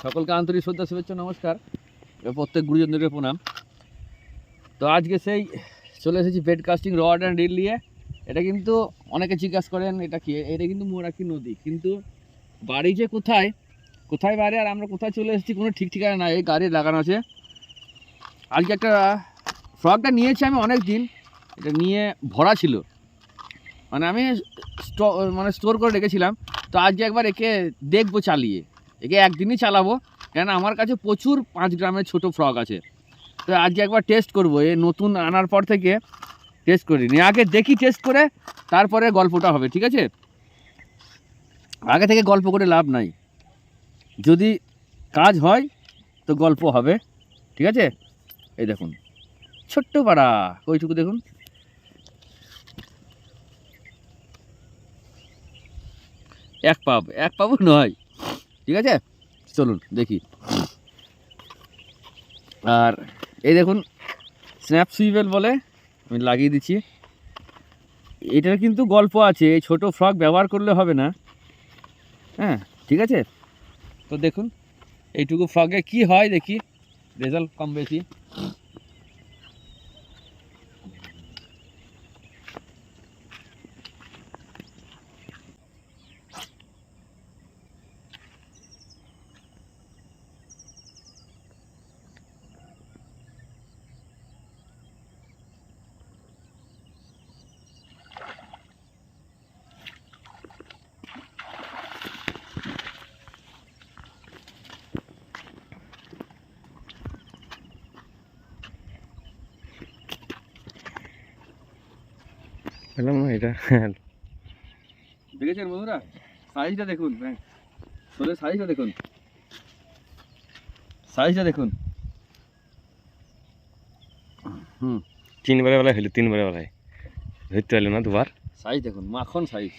সকলকে আন্তরিক শ্রদ্ধা শুভেচ্ছা নমস্কার, প্রত্যেক গুরুজনদেরকে প্রণাম। তো আজকে সেই চলে এসেছি bed casting rod and reel নিয়ে। এটা কিন্তু অনেকে জিজ্ঞাসা করেন এটা কি, এটা কিন্তু মোরাকি নদী, কিন্তু বাড়ি যে কোথায় কোথায় বাড়ি আর আমরা কোথায় চলে এসেছি কোনো ঠিক ঠিকানা নাই। এই গাড়ি লাগানো আছে। আজকে একটা ফ্রকটা নিয়েছি আমি অনেক দিন, এটা নিয়ে ভরা ছিল, মানে আমি স্টোর করে রেখেছিলাম। তো আজকে একবার একে দেখবো চালিয়ে, একে একদিনই চালাবো, কেন আমার কাছে প্রচুর 5 গ্রামের ছোটো ফ্রক আছে। তো আজকে একবার টেস্ট করবো, এই নতুন আনার পর থেকে টেস্ট করিনি, আগে দেখি টেস্ট করে তারপরে গল্পটা হবে, ঠিক আছে? আগে থেকে গল্প করে লাভ নাই, যদি কাজ হয় তো গল্প হবে, ঠিক আছে? এই দেখুন ছোট্ট পাড়া, ওইটুকু দেখুন, এক পাবও নয়, ঠিক আছে? চলুন দেখি। আর এই দেখুন স্ন্যাপ সুইভেল বলে, আমি লাগিয়ে দিচ্ছি। এটার কিন্তু গল্প আছে, এই ছোটো ফ্রক ব্যবহার করলে হবে না, হ্যাঁ ঠিক আছে? তো দেখুন এইটুকু ফ্রকে কি হয়, দেখি রেজাল্ট কম বেশি। এটা দেখেছেন বন্ধুরা, সাইজটা দেখুন, শোলের সাইজটা দেখুন, সাইজটা দেখুন। হুম, 3 বারে বেলা হইলো, 3 বারে বেলায় ধরতে পারলো না দুবার। সাইজ দেখুন, মাখন সাইজ।